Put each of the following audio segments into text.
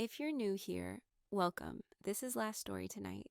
If you're new here, welcome. This is Last Story Tonight.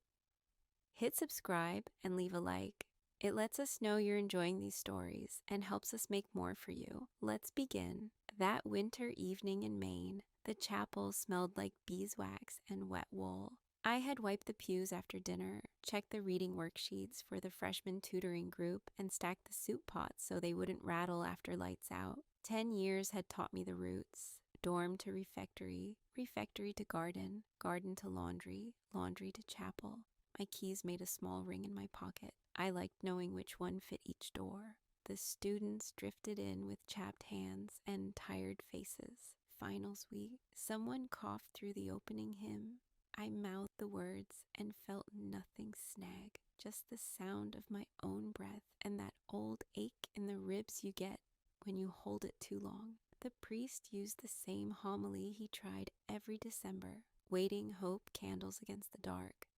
Hit subscribe and leave a like. It lets us know you're enjoying these stories and helps us make more for you. Let's begin. That winter evening in Maine, the chapel smelled like beeswax and wet wool. I had wiped the pews after dinner, checked the reading worksheets for the freshman tutoring group, and stacked the soup pots so they wouldn't rattle after lights out. 10 years had taught me the roots. Dorm to refectory, refectory to garden, garden to laundry, laundry to chapel. My keys made a small ring in my pocket. I liked knowing which one fit each door. The students drifted in with chapped hands and tired faces. Finals week. Someone coughed through the opening hymn. I mouthed the words and felt nothing snag, just the sound of my own breath and that old ache in the ribs you get when you hold it too long. The priest used the same homily he tried every December, waiting hope candles against the dark.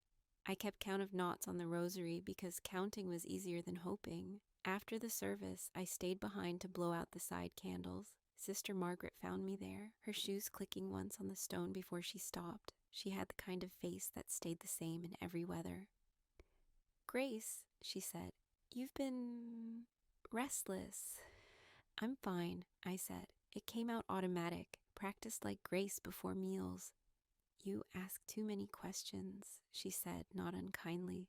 I kept count of knots on the rosary because counting was easier than hoping. After the service, I stayed behind to blow out the side candles. Sister Margaret found me there, her shoes clicking once on the stone before she stopped. She had the kind of face that stayed the same in every weather. "Grace," she said, "you've been restless." "I'm fine," I said. It came out automatic, practiced like grace before meals. "You ask too many questions," she said, not unkindly.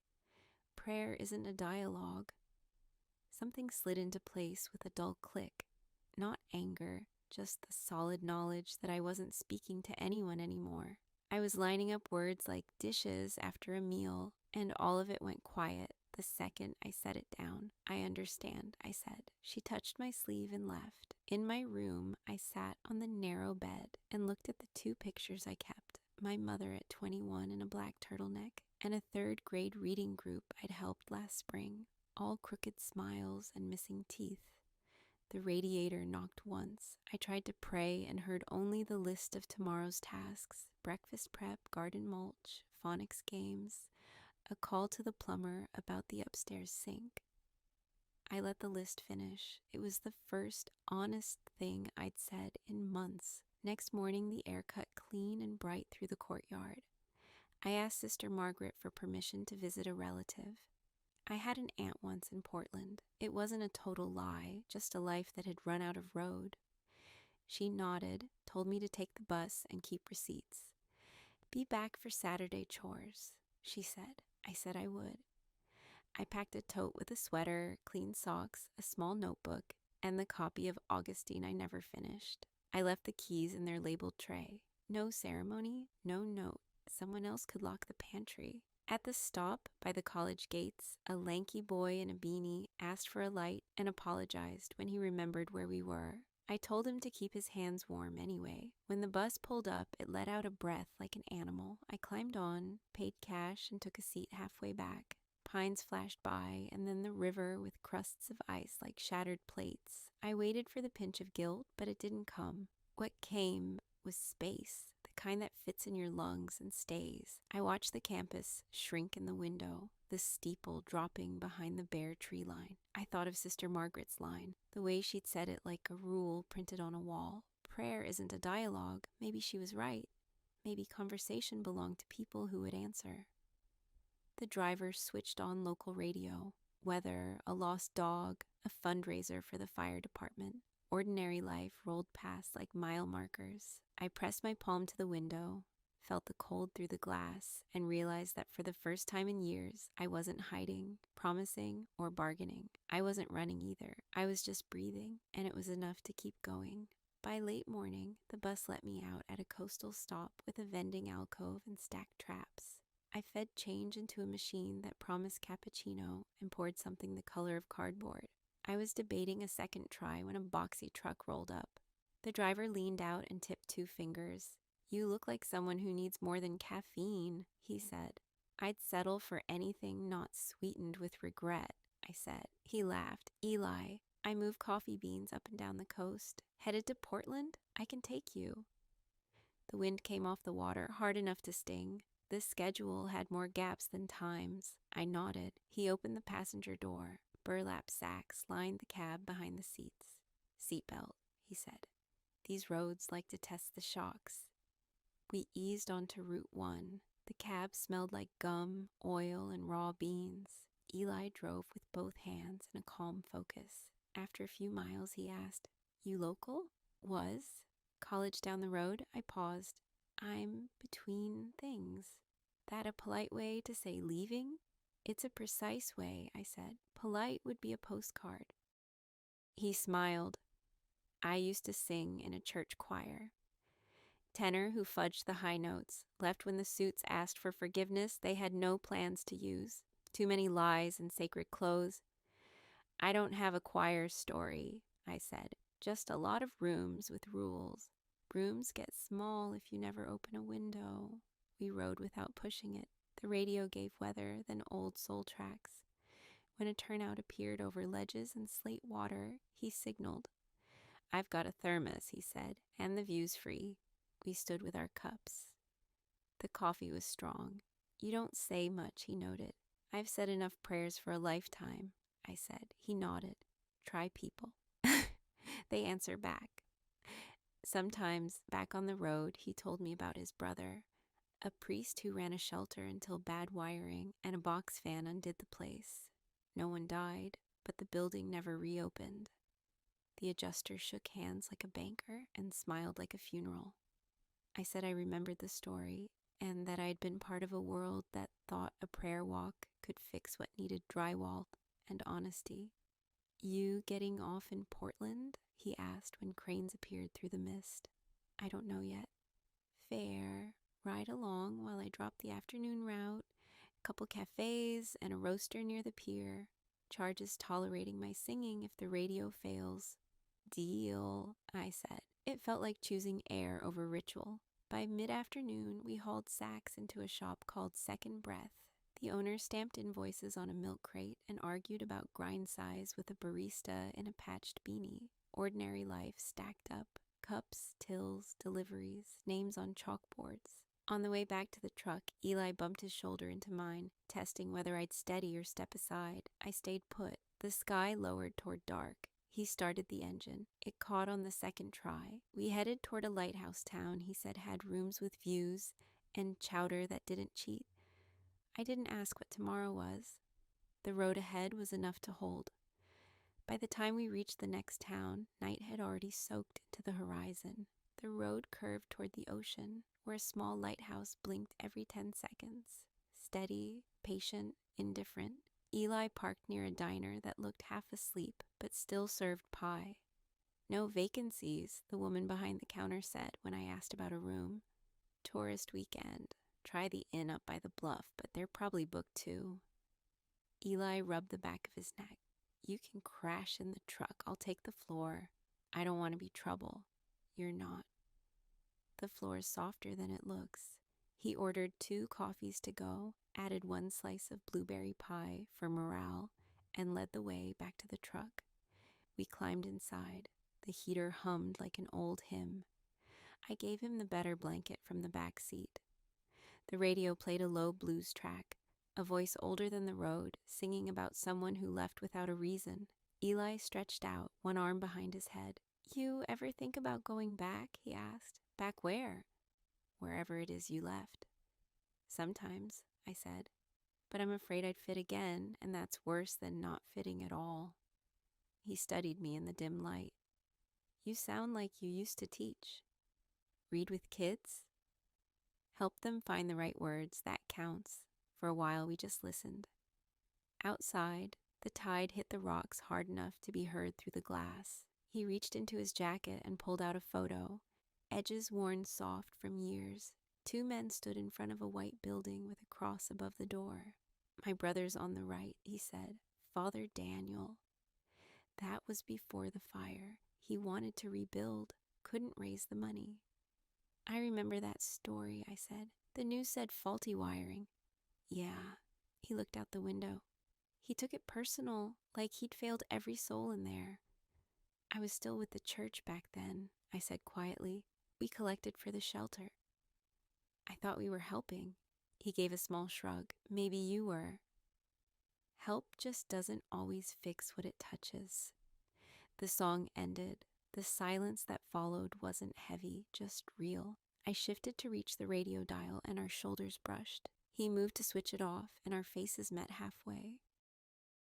"Prayer isn't a dialogue." Something slid into place with a dull click. Not anger, just the solid knowledge that I wasn't speaking to anyone anymore. I was lining up words like dishes after a meal, and all of it went quiet the second I set it down. "I understand," I said. She touched my sleeve and left. In my room, I sat on the narrow bed and looked at the 2 pictures I kept. My mother at 21 in a black turtleneck, and a 3rd grade reading group I'd helped last spring, all crooked smiles and missing teeth. The radiator knocked once. I tried to pray and heard only the list of tomorrow's tasks: breakfast prep, garden mulch, phonics games, a call to the plumber about the upstairs sink. I let the list finish. It was the first honest thing I'd said in months. Next morning, the air cut clean and bright through the courtyard. I asked Sister Margaret for permission to visit a relative. I had an aunt once in Portland. It wasn't a total lie, just a life that had run out of road. She nodded, told me to take the bus and keep receipts. "Be back for Saturday chores," she said. I said I would. I packed a tote with a sweater, clean socks, a small notebook, and the copy of Augustine I never finished. I left the keys in their labeled tray. No ceremony, no note. Someone else could lock the pantry. At the stop by the college gates, a lanky boy in a beanie asked for a light and apologized when he remembered where we were. I told him to keep his hands warm anyway. When the bus pulled up, it let out a breath like an animal. I climbed on, paid cash, and took a seat halfway back. Pines flashed by, and then the river with crusts of ice like shattered plates. I waited for the pinch of guilt, but it didn't come. What came was space, the kind that fits in your lungs and stays. I watched the campus shrink in the window, the steeple dropping behind the bare tree line. I thought of Sister Margaret's line, the way she'd said it like a rule printed on a wall. Prayer isn't a dialogue. Maybe she was right. Maybe conversation belonged to people who would answer. The driver switched on local radio. Weather, a lost dog, a fundraiser for the fire department. Ordinary life rolled past like mile markers. I pressed my palm to the window, felt the cold through the glass, and realized that for the first time in years, I wasn't hiding, promising, or bargaining. I wasn't running either. I was just breathing, and it was enough to keep going. By late morning, the bus let me out at a coastal stop with a vending alcove and stacked traps. I fed change into a machine that promised cappuccino and poured something the color of cardboard. I was debating a second try when a boxy truck rolled up. The driver leaned out and tipped 2 fingers. "You look like someone who needs more than caffeine," he said. "I'd settle for anything not sweetened with regret," I said. He laughed. "Eli, I move coffee beans up and down the coast. Headed to Portland? I can take you." The wind came off the water, hard enough to sting. The schedule had more gaps than times. I nodded. He opened the passenger door. Burlap sacks lined the cab behind the seats. "Seatbelt," he said. "These roads like to test the shocks." We eased onto Route 1. The cab smelled like gum, oil, and raw beans. Eli drove with both hands in a calm focus. After a few miles, he asked, "You local?" "Was. College down the road?" I paused. "I'm between things." "That a polite way to say leaving?" "It's a precise way," I said. "Polite would be a postcard." He smiled. "I used to sing in a church choir." Tenor who fudged the high notes, left when the suits asked for forgiveness they had no plans to use. Too many lies and sacred clothes. "I don't have a choir story," I said. "Just a lot of rooms with rules. Rooms get small if you never open a window." We rode without pushing it. The radio gave weather, then old soul tracks. When a turnout appeared over ledges and slate water, he signaled. "I've got a thermos," he said, "and the view's free." We stood with our cups. The coffee was strong. "You don't say much," he noted. "I've said enough prayers for a lifetime," I said. He nodded. "Try people." They answer back. Sometimes, back on the road, he told me about his brother, a priest who ran a shelter until bad wiring and a box fan undid the place. No one died, but the building never reopened. The adjuster shook hands like a banker and smiled like a funeral. I said I remembered the story and that I'd been part of a world that thought a prayer walk could fix what needed drywall and honesty. "You getting off in Portland?" he asked when cranes appeared through the mist. "I don't know yet." "Fair. Ride along while I drop the afternoon route, a couple cafes, and a roaster near the pier. Charges tolerating my singing if the radio fails." "Deal," I said. It felt like choosing air over ritual. By mid-afternoon, we hauled sacks into a shop called Second Breath. The owner stamped invoices on a milk crate and argued about grind size with a barista in a patched beanie. Ordinary life stacked up. Cups, tills, deliveries, names on chalkboards. On the way back to the truck, Eli bumped his shoulder into mine, testing whether I'd steady or step aside. I stayed put. The sky lowered toward dark. He started the engine. It caught on the second try. We headed toward a lighthouse town he said had rooms with views and chowder that didn't cheat. I didn't ask what tomorrow was. The road ahead was enough to hold. By the time we reached the next town, night had already soaked into the horizon. The road curved toward the ocean, where a small lighthouse blinked every 10 seconds. Steady, patient, indifferent. Eli parked near a diner that looked half asleep, but still served pie. "No vacancies," the woman behind the counter said when I asked about a room. "Tourist weekend. Try the inn up by the bluff, but they're probably booked too." Eli rubbed the back of his neck. "You can crash in the truck. I'll take the floor. I don't want to be trouble." "You're not." "The floor is softer than it looks." He ordered 2 coffees to go, added 1 slice of blueberry pie for morale, and led the way back to the truck. We climbed inside. The heater hummed like an old hymn. I gave him the better blanket from the back seat. The radio played a low blues track, a voice older than the road, singing about someone who left without a reason. Eli stretched out, one arm behind his head. "You ever think about going back?" he asked. "Back where?" "Wherever it is you left." "Sometimes," I said, "but I'm afraid I'd fit again, and that's worse than not fitting at all." He studied me in the dim light. "You sound like you used to teach." "Read with kids?" "Help them find the right words, that counts." For a while we just listened. Outside, the tide hit the rocks hard enough to be heard through the glass. He reached into his jacket and pulled out a photo, edges worn soft from years. 2 men stood in front of a white building with a cross above the door. "My brother's on the right," he said. "Father Daniel." That was before the fire. He wanted to rebuild, couldn't raise the money. "I remember that story," I said. "The news said faulty wiring." "Yeah." He looked out the window. He took it personal, like he'd failed every soul in there. "I was still with the church back then," I said quietly. "We collected for the shelter." "I thought we were helping." He gave a small shrug. "Maybe you were." Help just doesn't always fix what it touches. The song ended. The silence that followed wasn't heavy, just real. I shifted to reach the radio dial and our shoulders brushed. He moved to switch it off and our faces met halfway.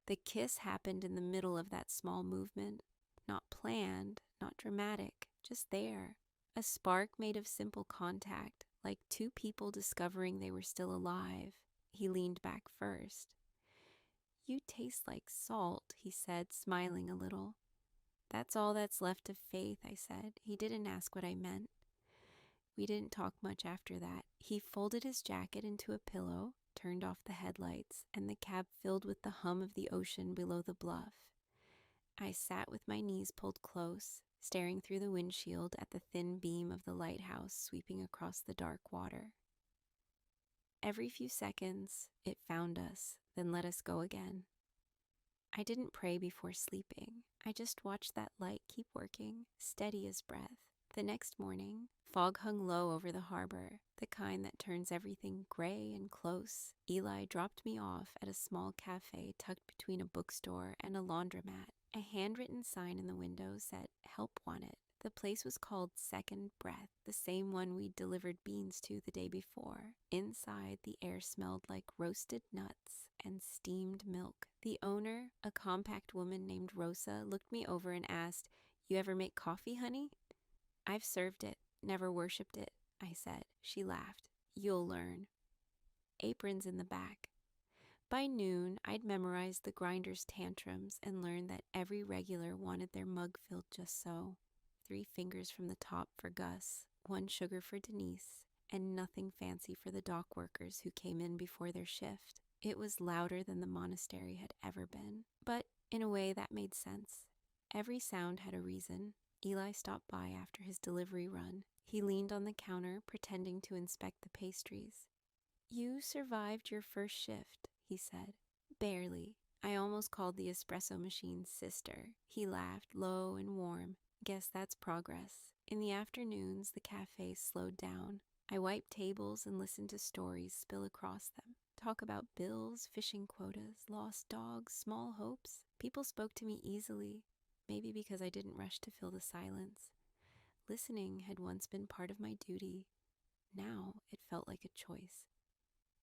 The kiss happened in the middle of that small movement. Not planned, not dramatic, just there. A spark made of simple contact, like two people discovering they were still alive. He leaned back first. "You taste like salt," he said, smiling a little. "That's all that's left of Faith," I said. He didn't ask what I meant. We didn't talk much after that. He folded his jacket into a pillow, turned off the headlights, and the cab filled with the hum of the ocean below the bluff. I sat with my knees pulled close, staring through the windshield at the thin beam of the lighthouse sweeping across the dark water. Every few seconds, it found us, then let us go again. I didn't pray before sleeping. I just watched that light keep working, steady as breath. The next morning, fog hung low over the harbor, the kind that turns everything gray and close. Eli dropped me off at a small cafe tucked between a bookstore and a laundromat. A handwritten sign in the window said, "Help Wanted." The place was called Second Breath, the same one we'd delivered beans to the day before. Inside, the air smelled like roasted nuts and steamed milk. The owner, a compact woman named Rosa, looked me over and asked, "You ever make coffee, honey?" "I've served it, never worshipped it," I said. She laughed. "You'll learn." Aprons in the back. By noon, I'd memorized the grinder's tantrums and learned that every regular wanted their mug filled just so. 3 fingers from the top for Gus, 1 sugar for Denise, and nothing fancy for the dock workers who came in before their shift. It was louder than the monastery had ever been, but in a way that made sense. Every sound had a reason. Eli stopped by after his delivery run. He leaned on the counter, pretending to inspect the pastries. "You survived your first shift," he said. "Barely. I almost called the espresso machine sister." He laughed, low and warm. "Guess that's progress." In the afternoons, the cafe slowed down. I wiped tables and listened to stories spill across them. Talk about bills, fishing quotas, lost dogs, small hopes. People spoke to me easily, maybe because I didn't rush to fill the silence. Listening had once been part of my duty. Now it felt like a choice.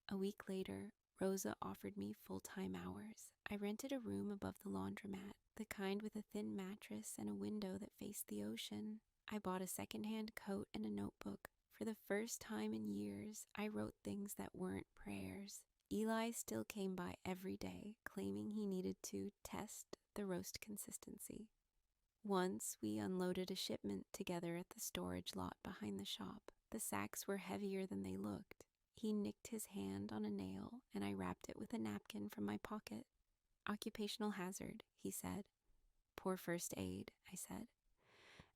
A week later, Rosa offered me full-time hours. I rented a room above the laundromat, the kind with a thin mattress and a window that faced the ocean. I bought a secondhand coat and a notebook. For the first time in years, I wrote things that weren't prayers. Eli still came by every day, claiming he needed to test the roast consistency. Once, we unloaded a shipment together at the storage lot behind the shop. The sacks were heavier than they looked. He nicked his hand on a nail, and I wrapped it with a napkin from my pocket. "Occupational hazard," he said. "Poor first aid," I said.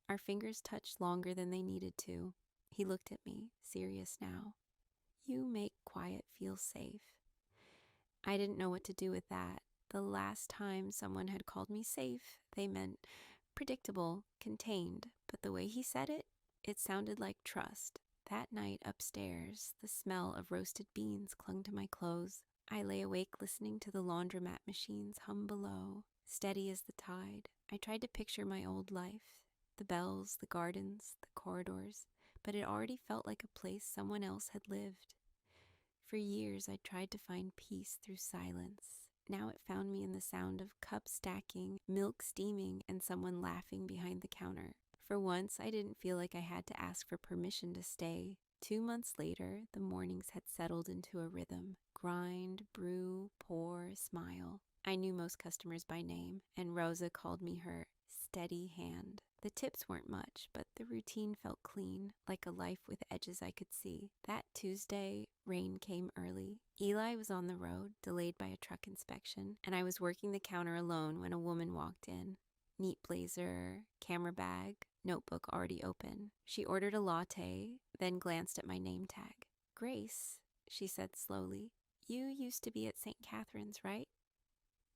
Our fingers touched longer than they needed to. He looked at me, serious now. "You make quiet feel safe." I didn't know what to do with that. The last time someone had called me safe, they meant predictable, contained, but the way he said it, it sounded like trust. That night upstairs, the smell of roasted beans clung to my clothes. I lay awake listening to the laundromat machines hum below, steady as the tide. I tried to picture my old life, the bells, the gardens, the corridors, but it already felt like a place someone else had lived. For years, I tried to find peace through silence. Now it found me in the sound of cups stacking, milk steaming, and someone laughing behind the counter. For once, I didn't feel like I had to ask for permission to stay. 2 months later, the mornings had settled into a rhythm. Grind, brew, pour, smile. I knew most customers by name, and Rosa called me her steady hand. The tips weren't much, but the routine felt clean, like a life with edges I could see. That Tuesday, rain came early. Eli was on the road, delayed by a truck inspection, and I was working the counter alone when a woman walked in. Neat blazer, camera bag, notebook already open. She ordered a latte, then glanced at my name tag. "Grace," she said slowly, "you used to be at St. Catherine's, right?"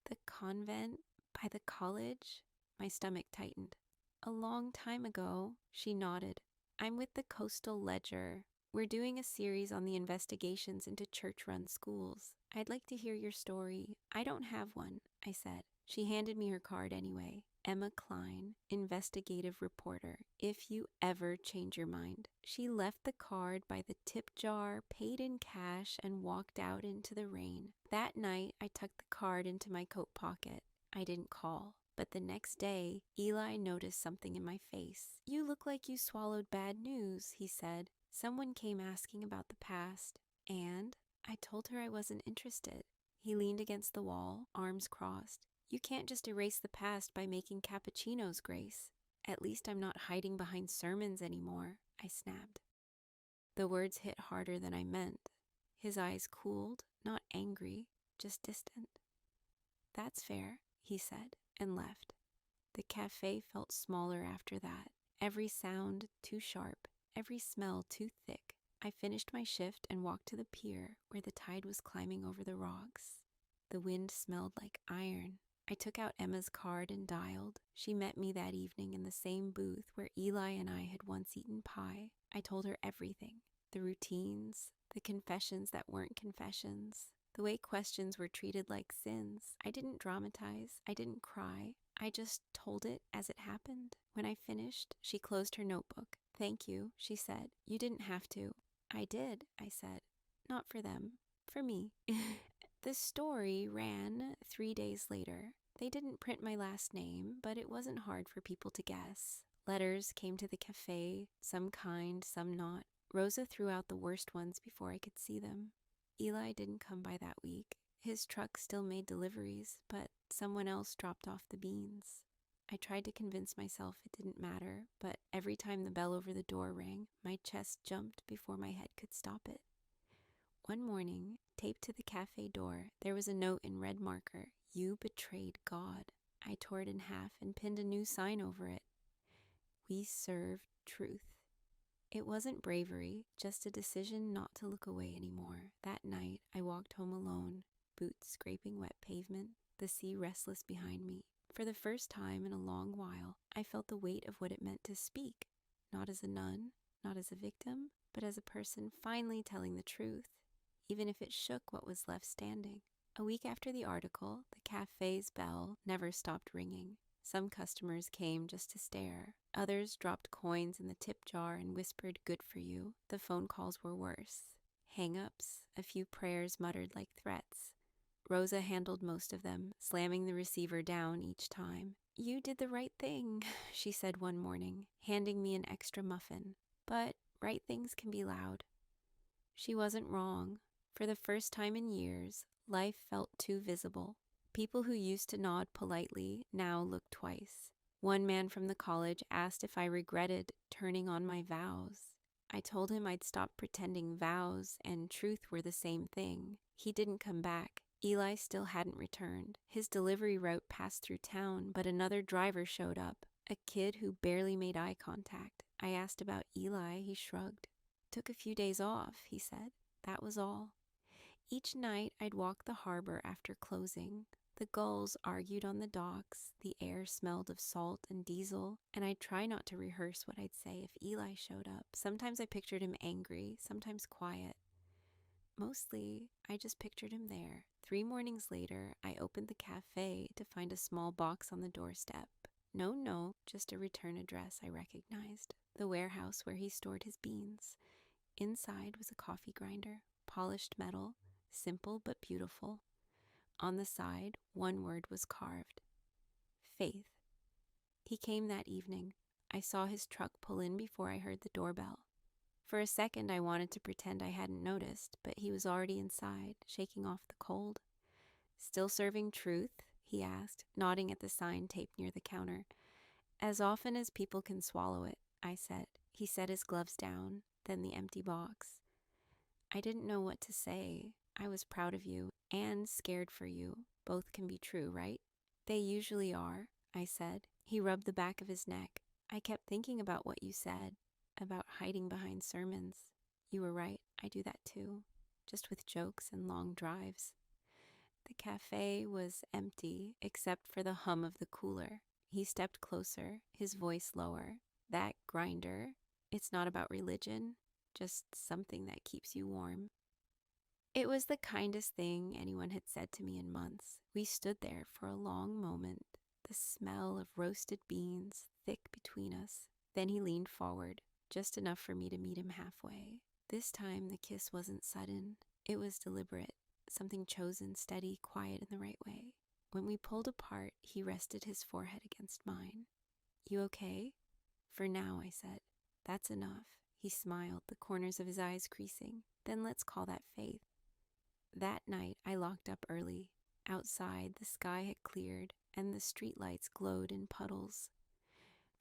"The convent by the college?" My stomach tightened. "A long time ago," she nodded. "I'm with the Coastal Ledger. We're doing a series on the investigations into church-run schools. I'd like to hear your story." "I don't have one," I said. She handed me her card anyway. Emma Klein, investigative reporter. If you ever change your mind. She left the card by the tip jar, paid in cash, and walked out into the rain. That night, I tucked the card into my coat pocket. I didn't call. But the next day, Eli noticed something in my face. "You look like you swallowed bad news," he said. "Someone came asking about the past." And I told her I wasn't interested. He leaned against the wall, arms crossed. "You can't just erase the past by making cappuccinos, Grace. At least I'm not hiding behind sermons anymore," I snapped. The words hit harder than I meant. His eyes cooled, not angry, just distant. "That's fair," he said, and left. The cafe felt smaller after that. Every sound too sharp, every smell too thick. I finished my shift and walked to the pier where the tide was climbing over the rocks. The wind smelled like iron. I took out Emma's card and dialed. She met me that evening in the same booth where Eli and I had once eaten pie. I told her everything. The routines, the confessions that weren't confessions, the way questions were treated like sins. I didn't dramatize. I didn't cry. I just told it as it happened. When I finished, she closed her notebook. "Thank you," she said. "You didn't have to." "I did," I said. "Not for them. For me." The story ran 3 days later. They didn't print my last name, but it wasn't hard for people to guess. Letters came to the cafe, some kind, some not. Rosa threw out the worst ones before I could see them. Eli didn't come by that week. His truck still made deliveries, but someone else dropped off the beans. I tried to convince myself it didn't matter, but every time the bell over the door rang, my chest jumped before my head could stop it. One morning, taped to the cafe door, there was a note in red marker: "You betrayed God." I tore it in half and pinned a new sign over it: "We serve truth." It wasn't bravery, just a decision not to look away anymore. That night, I walked home alone, boots scraping wet pavement, the sea restless behind me. For the first time in a long while, I felt the weight of what it meant to speak, not as a nun, not as a victim, but as a person finally telling the truth, even if it shook what was left standing. A week after the article, the cafe's bell never stopped ringing. Some customers came just to stare. Others dropped coins in the tip jar and whispered, "Good for you." The phone calls were worse. Hang-ups, a few prayers muttered like threats. Rosa handled most of them, slamming the receiver down each time. "You did the right thing," she said one morning, handing me an extra muffin. But right things can be loud. She wasn't wrong. For the first time in years, life felt too visible. People who used to nod politely now looked twice. One man from the college asked if I regretted turning on my vows. I told him I'd stopped pretending vows and truth were the same thing. He didn't come back. Eli still hadn't returned. His delivery route passed through town, but another driver showed up, a kid who barely made eye contact. I asked about Eli. He shrugged. "Took a few days off," he said. That was all. Each night I'd walk the harbor after closing. The gulls argued on the docks, the air smelled of salt and diesel, and I'd try not to rehearse what I'd say if Eli showed up. Sometimes I pictured him angry, sometimes quiet. Mostly, I just pictured him there. 3 mornings later, I opened the cafe to find a small box on the doorstep. No note, just a return address I recognized. The warehouse where he stored his beans. Inside was a coffee grinder, polished metal, simple but beautiful. On the side, one word was carved: faith. He came that evening. I saw his truck pull in before I heard the doorbell. For a second, I wanted to pretend I hadn't noticed, but he was already inside, shaking off the cold. "Still serving truth?" he asked, nodding at the sign taped near the counter. "As often as people can swallow it," I said. He set his gloves down, then the empty box. I didn't know what to say. I was proud of you and scared for you. Both can be true, right? "They usually are," I said. He rubbed the back of his neck. "I kept thinking about what you said, about hiding behind sermons. You were right, I do that too, just with jokes and long drives." The cafe was empty, except for the hum of the cooler. He stepped closer, his voice lower. "That grinder, it's not about religion, just something that keeps you warm." It was the kindest thing anyone had said to me in months. We stood there for a long moment. the smell of roasted beans thick between us. Then he leaned forward, just enough for me to meet him halfway. This time the kiss wasn't sudden. It was deliberate, something chosen, steady, quiet in the right way. When we pulled apart, he rested his forehead against mine. "You okay?" "For now," I said. "That's enough." He smiled, the corners of his eyes creasing. "Then let's call that faith." That night, I locked up early. Outside, the sky had cleared, and the streetlights glowed in puddles.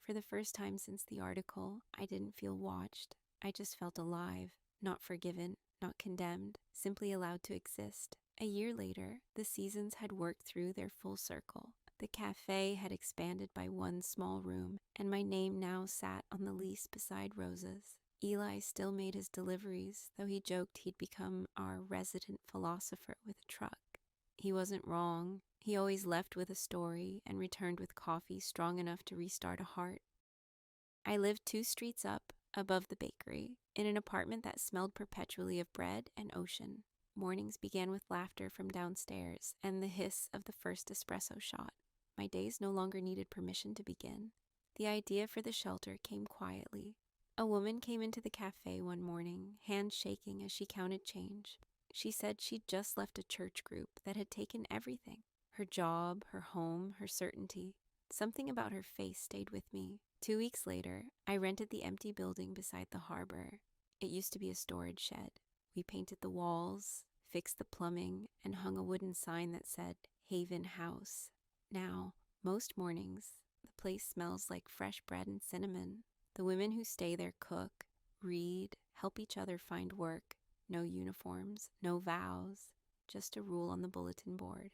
For the first time since the article, I didn't feel watched. I just felt alive, not forgiven, not condemned, simply allowed to exist. A year later, the seasons had worked through their full circle. The cafe had expanded by one small room, and my name now sat on the lease beside Rosa's. Eli still made his deliveries, though he joked he'd become our resident philosopher with a truck. He wasn't wrong. He always left with a story and returned with coffee strong enough to restart a heart. I lived 2 streets up, above the bakery, in an apartment that smelled perpetually of bread and ocean. Mornings began with laughter from downstairs and the hiss of the first espresso shot. My days no longer needed permission to begin. The idea for the shelter came quietly. A woman came into the cafe one morning, hands shaking as she counted change. She said she'd just left a church group that had taken everything. Her job, her home, her certainty. Something about her face stayed with me. 2 weeks later, I rented the empty building beside the harbor. It used to be a storage shed. We painted the walls, fixed the plumbing, and hung a wooden sign that said Haven House. Now, most mornings, the place smells like fresh bread and cinnamon. The women who stay there cook, read, help each other find work. No uniforms, no vows, just a rule on the bulletin board.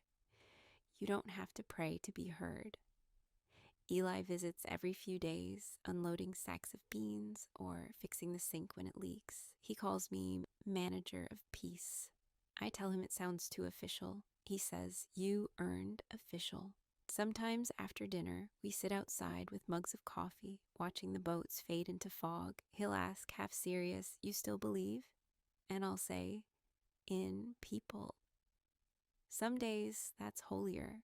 You don't have to pray to be heard. Eli visits every few days, unloading sacks of beans or fixing the sink when it leaks. He calls me manager of peace. I tell him it sounds too official. He says, "You earned official." Sometimes after dinner, we sit outside with mugs of coffee, watching the boats fade into fog. He'll ask, half serious, "You still believe?" And I'll say, "In people." Some days, that's holier.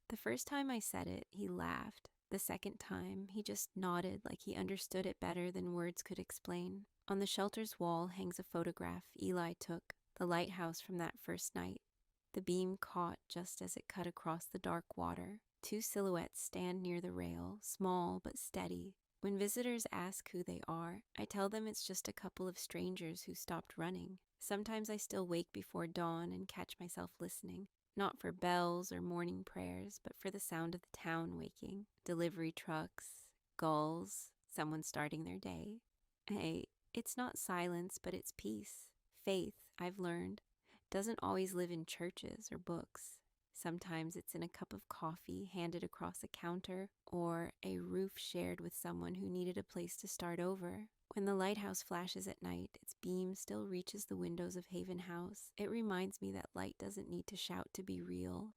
The first time I said it, he laughed. The second time, he just nodded like he understood it better than words could explain. On the shelter's wall hangs a photograph Eli took, the lighthouse from that first night. The beam caught just as it cut across the dark water. 2 silhouettes stand near the rail, small but steady. When visitors ask who they are, I tell them it's just a couple of strangers who stopped running. Sometimes I still wake before dawn and catch myself listening. Not for bells or morning prayers, but for the sound of the town waking. Delivery trucks, gulls, someone starting their day. Hey, it's not silence, but it's peace. Faith, I've learned, doesn't always live in churches or books. Sometimes it's in a cup of coffee handed across a counter or a roof shared with someone who needed a place to start over. When the lighthouse flashes at night, its beam still reaches the windows of Haven House. It reminds me that light doesn't need to shout to be real.